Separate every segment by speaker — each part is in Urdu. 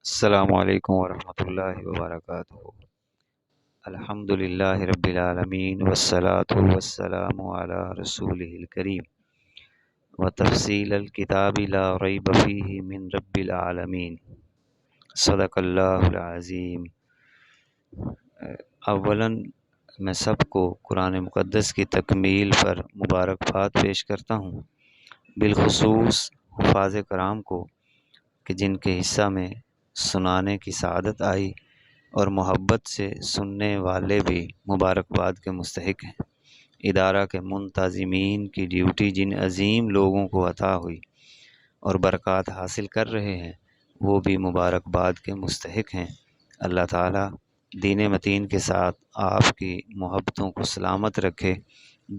Speaker 1: السلام علیکم ورحمۃ اللہ وبرکاتہ۔ الحمد للہ رب العالمین والصلاة والسلام علی رسولہ الکریم وتفصیل الکتاب لا ریب فیہ من رب العالمین، صدق اللہ العظیم۔ اولاً میں سب کو قرآن مقدس کی تکمیل پر مبارکباد پیش کرتا ہوں، بالخصوص حفاظ کرام کو کہ جن کے حصہ میں سنانے کی سعادت آئی اور محبت سے سننے والے بھی مبارکباد کے مستحق ہیں۔ ادارہ کے منتظمین کی ڈیوٹی جن عظیم لوگوں کو عطا ہوئی اور برکات حاصل کر رہے ہیں وہ بھی مبارکباد کے مستحق ہیں۔ اللہ تعالیٰ دین متین کے ساتھ آپ کی محبتوں کو سلامت رکھے،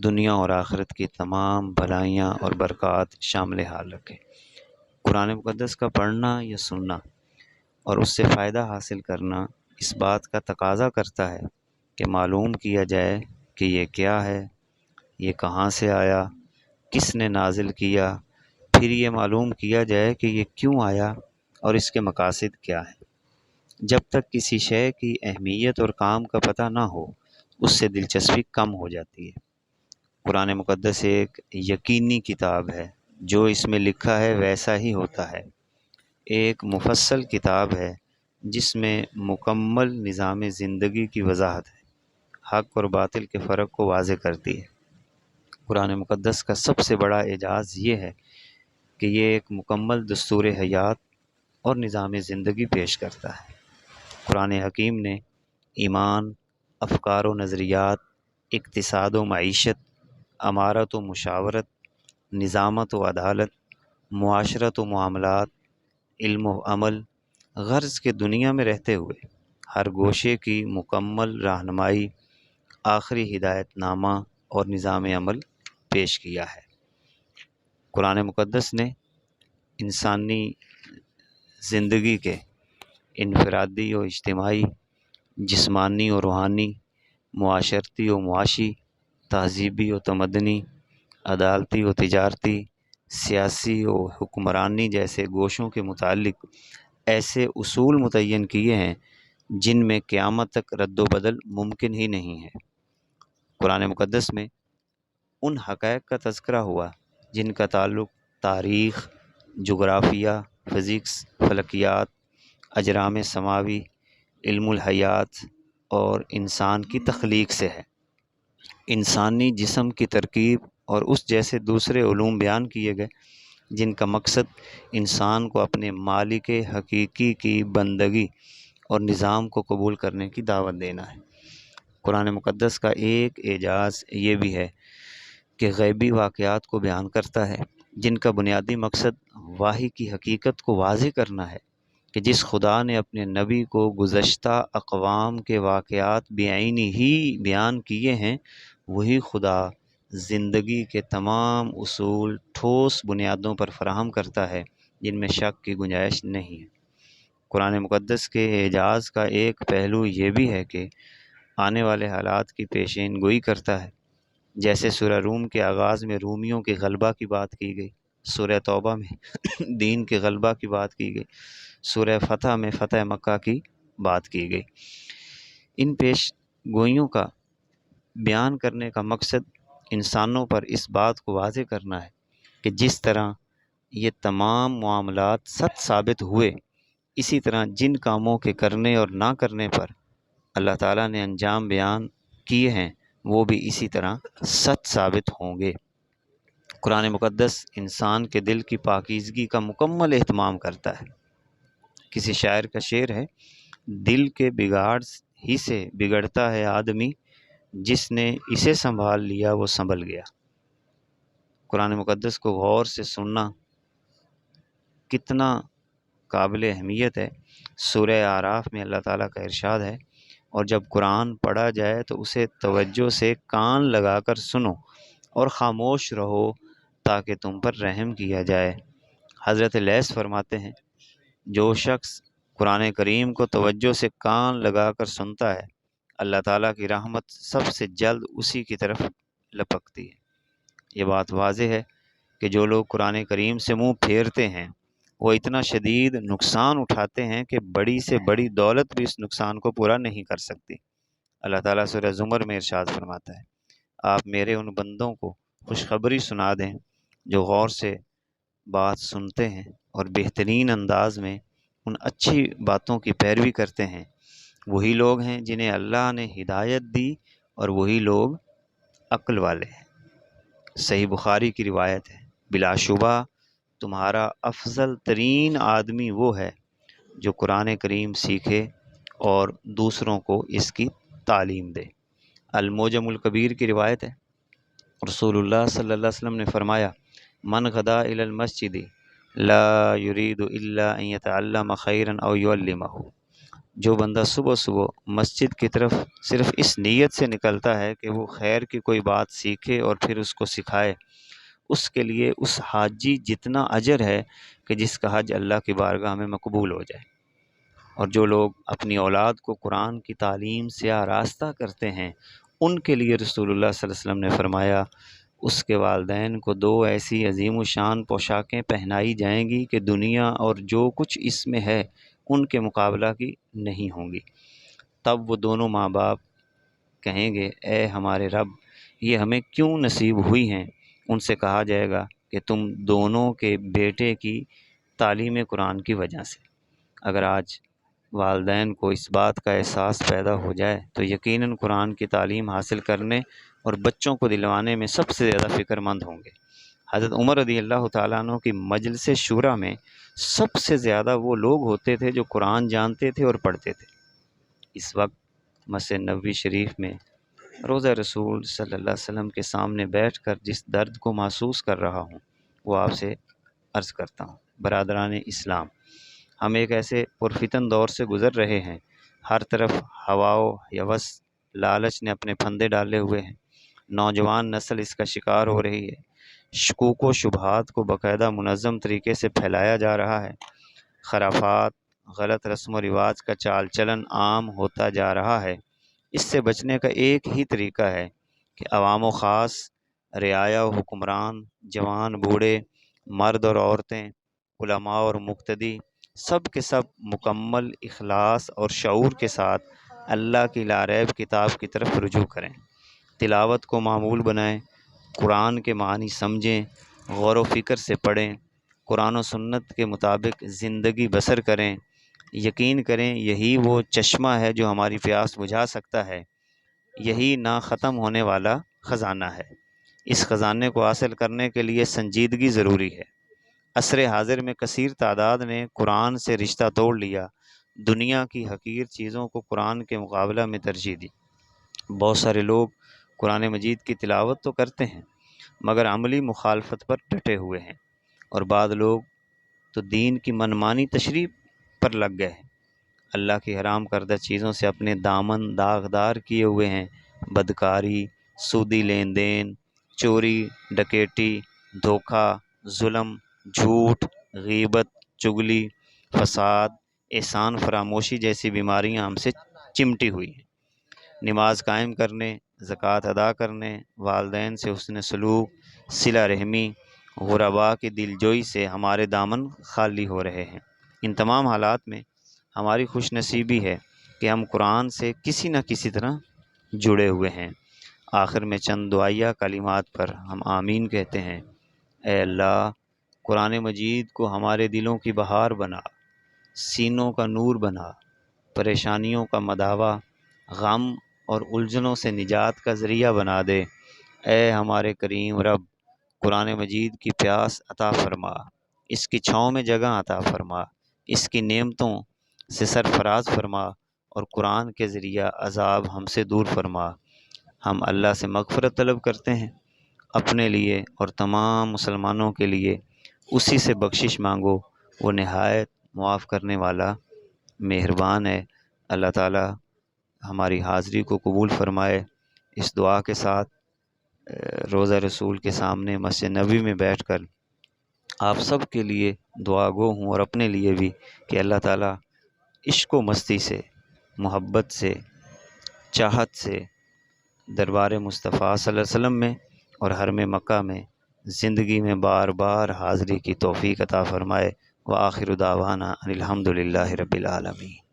Speaker 1: دنیا اور آخرت کی تمام بھلائیاں اور برکات شامل حال رکھے۔ قرآن مقدس کا پڑھنا یا سننا اور اس سے فائدہ حاصل کرنا اس بات کا تقاضا کرتا ہے کہ معلوم کیا جائے کہ یہ کیا ہے، یہ کہاں سے آیا، کس نے نازل کیا، پھر یہ معلوم کیا جائے کہ یہ کیوں آیا اور اس کے مقاصد کیا ہیں۔ جب تک کسی شے کی اہمیت اور کام کا پتہ نہ ہو اس سے دلچسپی کم ہو جاتی ہے۔ قرآن مقدس ایک یقینی کتاب ہے، جو اس میں لکھا ہے ویسا ہی ہوتا ہے۔ ایک مفصل کتاب ہے جس میں مکمل نظام زندگی کی وضاحت ہے، حق اور باطل کے فرق کو واضح کرتی ہے۔ قرآن مقدس کا سب سے بڑا اعجاز یہ ہے کہ یہ ایک مکمل دستور حیات اور نظام زندگی پیش کرتا ہے۔ قرآن حکیم نے ایمان، افکار و نظریات، اقتصاد و معیشت، امارت و مشاورت، نظامت و عدالت، معاشرت و معاملات، علم و عمل، غرض کے دنیا میں رہتے ہوئے ہر گوشے کی مکمل رہنمائی، آخری ہدایت نامہ اور نظام عمل پیش کیا ہے۔ قرآن مقدس نے انسانی زندگی کے انفرادی و اجتماعی، جسمانی و روحانی، معاشرتی و معاشی، تہذیبی و تمدنی، عدالتی و تجارتی، سیاسی و حکمرانی جیسے گوشوں کے متعلق ایسے اصول متعین کیے ہیں جن میں قیامت تک رد و بدل ممکن ہی نہیں ہے۔ قرآن مقدس میں ان حقائق کا تذکرہ ہوا جن کا تعلق تاریخ، جغرافیہ، فزکس، فلکیات، اجرام سماوی، علم الحیات اور انسان کی تخلیق سے ہے۔ انسانی جسم کی ترکیب اور اس جیسے دوسرے علوم بیان کیے گئے جن کا مقصد انسان کو اپنے مالک حقیقی کی بندگی اور نظام کو قبول کرنے کی دعوت دینا ہے۔ قرآن مقدس کا ایک اعجاز یہ بھی ہے کہ غیبی واقعات کو بیان کرتا ہے جن کا بنیادی مقصد وحی کی حقیقت کو واضح کرنا ہے کہ جس خدا نے اپنے نبی کو گزشتہ اقوام کے واقعات بعینی ہی بیان کیے ہیں، وہی خدا زندگی کے تمام اصول ٹھوس بنیادوں پر فراہم کرتا ہے جن میں شک کی گنجائش نہیں ہے۔ قرآن مقدس کے اعجاز کا ایک پہلو یہ بھی ہے کہ آنے والے حالات کی پیشین گوئی کرتا ہے۔ جیسے سورہ روم کے آغاز میں رومیوں کے غلبہ کی بات کی گئی، سورہ توبہ میں دین کے غلبہ کی بات کی گئی، سورہ فتح میں فتح مکہ کی بات کی گئی۔ ان پیش گوئیوں کا بیان کرنے کا مقصد انسانوں پر اس بات کو واضح کرنا ہے کہ جس طرح یہ تمام معاملات سچ ثابت ہوئے، اسی طرح جن کاموں کے کرنے اور نہ کرنے پر اللہ تعالیٰ نے انجام بیان کیے ہیں وہ بھی اسی طرح سچ ثابت ہوں گے۔ قرآن مقدس انسان کے دل کی پاکیزگی کا مکمل اہتمام کرتا ہے۔ کسی شاعر کا شعر ہے، دل کے بگاڑ ہی سے بگڑتا ہے آدمی، جس نے اسے سنبھال لیا وہ سنبھل گیا۔ قرآن مقدس کو غور سے سننا کتنا قابل اہمیت ہے۔ سورہ اعراف میں اللہ تعالیٰ کا ارشاد ہے، اور جب قرآن پڑھا جائے تو اسے توجہ سے کان لگا کر سنو اور خاموش رہو تاکہ تم پر رحم کیا جائے۔ حضرت لیث فرماتے ہیں، جو شخص قرآن کریم کو توجہ سے کان لگا کر سنتا ہے، اللہ تعالیٰ کی رحمت سب سے جلد اسی کی طرف لپکتی ہے۔ یہ بات واضح ہے کہ جو لوگ قرآن کریم سے منہ پھیرتے ہیں وہ اتنا شدید نقصان اٹھاتے ہیں کہ بڑی سے بڑی دولت بھی اس نقصان کو پورا نہیں کر سکتی۔ اللہ تعالیٰ سورہ زمر میں ارشاد فرماتا ہے، آپ میرے ان بندوں کو خوشخبری سنا دیں جو غور سے بات سنتے ہیں اور بہترین انداز میں ان اچھی باتوں کی پیروی کرتے ہیں۔ وہی لوگ ہیں جنہیں اللہ نے ہدایت دی اور وہی لوگ عقل والے ہیں۔ صحیح بخاری کی روایت ہے، بلا شبہ تمہارا افضل ترین آدمی وہ ہے جو قرآن کریم سیکھے اور دوسروں کو اس کی تعلیم دے۔ المعجم الکبیر کی روایت ہے، رسول اللہ صلی اللہ علیہ وسلم نے فرمایا، من غدا الی المسجد لا یرید الا ان یتعلم خیرا او یعلمہ، جو بندہ صبح صبح مسجد کی طرف صرف اس نیت سے نکلتا ہے کہ وہ خیر کی کوئی بات سیکھے اور پھر اس کو سکھائے، اس کے لیے اس حاجی جتنا اجر ہے کہ جس کا حج اللہ کی بارگاہ میں مقبول ہو جائے۔ اور جو لوگ اپنی اولاد کو قرآن کی تعلیم سے آراستہ کرتے ہیں، ان کے لیے رسول اللہ صلی اللہ علیہ وسلم نے فرمایا، اس کے والدین کو 2 ایسی عظیم الشان پوشاکیں پہنائی جائیں گی کہ دنیا اور جو کچھ اس میں ہے ان کے مقابلہ کی نہیں ہوں گی۔ تب وہ دونوں ماں باپ کہیں گے، اے ہمارے رب، یہ ہمیں کیوں نصیب ہوئی ہیں؟ ان سے کہا جائے گا کہ تم دونوں کے بیٹے کی تعلیم قرآن کی وجہ سے۔ اگر آج والدین کو اس بات کا احساس پیدا ہو جائے تو یقیناً قرآن کی تعلیم حاصل کرنے اور بچوں کو دلوانے میں سب سے زیادہ فکر مند ہوں گے۔ حضرت عمر رضی اللہ تعالیٰ عنہ کی مجلس شورا میں سب سے زیادہ وہ لوگ ہوتے تھے جو قرآن جانتے تھے اور پڑھتے تھے۔ اس وقت مسجد نبوی شریف میں روضہ رسول صلی اللہ علیہ وسلم کے سامنے بیٹھ کر جس درد کو محسوس کر رہا ہوں وہ آپ سے عرض کرتا ہوں۔ برادران اسلام، ہم ایک ایسے پرفتن دور سے گزر رہے ہیں، ہر طرف ہوا و ہوس لالچ نے اپنے پھندے ڈالے ہوئے ہیں، نوجوان نسل اس کا شکار ہو رہی ہے، شکوک و شبہات کو باقاعدہ منظم طریقے سے پھیلایا جا رہا ہے، خرافات، غلط رسم و رواج کا چال چلن عام ہوتا جا رہا ہے۔ اس سے بچنے کا ایک ہی طریقہ ہے کہ عوام و خاص، رعایا و حکمران، جوان بوڑھے، مرد اور عورتیں، علماء اور مقتدی، سب کے سب مکمل اخلاص اور شعور کے ساتھ اللہ کی لاریب کتاب کی طرف رجوع کریں، تلاوت کو معمول بنائیں، قرآن کے معنی سمجھیں، غور و فکر سے پڑھیں، قرآن و سنت کے مطابق زندگی بسر کریں۔ یقین کریں یہی وہ چشمہ ہے جو ہماری پیاس بجھا سکتا ہے، یہی نہ ختم ہونے والا خزانہ ہے۔ اس خزانے کو حاصل کرنے کے لیے سنجیدگی ضروری ہے۔ عصر حاضر میں کثیر تعداد نے قرآن سے رشتہ توڑ لیا، دنیا کی حقیر چیزوں کو قرآن کے مقابلہ میں ترجیح دی۔ بہت سارے لوگ قرآن مجید کی تلاوت تو کرتے ہیں مگر عملی مخالفت پر ڈٹے ہوئے ہیں، اور بعض لوگ تو دین کی منمانی تشریح پر لگ گئے ہیں، اللہ کی حرام کردہ چیزوں سے اپنے دامن داغدار کیے ہوئے ہیں، بدکاری، سودی لین دین، چوری ڈکیٹی، دھوکہ، ظلم، جھوٹ، غیبت، چغلی، فساد، احسان فراموشی جیسی بیماریاں ہم سے چمٹی ہوئی ہیں۔ نماز قائم کرنے، زکوٰۃ ادا کرنے، والدین سے حسن سلوک، صلہ رحمی، غرباء کی دلجوئی سے ہمارے دامن خالی ہو رہے ہیں۔ ان تمام حالات میں ہماری خوش نصیبی ہے کہ ہم قرآن سے کسی نہ کسی طرح جڑے ہوئے ہیں۔ آخر میں چند دعائیہ کلمات پر ہم آمین کہتے ہیں۔ اے اللہ، قرآن مجید کو ہمارے دلوں کی بہار بنا، سینوں کا نور بنا، پریشانیوں کا مداوا، غم اور الجھنوں سے نجات کا ذریعہ بنا دے۔ اے ہمارے کریم رب، قرآن مجید کی پیاس عطا فرما، اس کی چھاؤں میں جگہ عطا فرما، اس کی نعمتوں سے سرفراز فرما، اور قرآن کے ذریعہ عذاب ہم سے دور فرما۔ ہم اللہ سے مغفرت طلب کرتے ہیں، اپنے لیے اور تمام مسلمانوں کے لیے اسی سے بخشش مانگو، وہ نہایت معاف کرنے والا مہربان ہے۔ اللہ تعالی ہماری حاضری کو قبول فرمائے۔ اس دعا کے ساتھ روضہ رسول کے سامنے مسجد نبوی میں بیٹھ کر آپ سب کے لیے دعا گو ہوں، اور اپنے لیے بھی، کہ اللہ تعالیٰ عشق و مستی سے، محبت سے، چاہت سے دربار مصطفیٰ صلی اللہ علیہ وسلم میں اور حرم مکہ میں زندگی میں بار بار حاضری کی توفیق عطا فرمائے۔ وآخر دعوانا ان الحمد للہ رب العالمین۔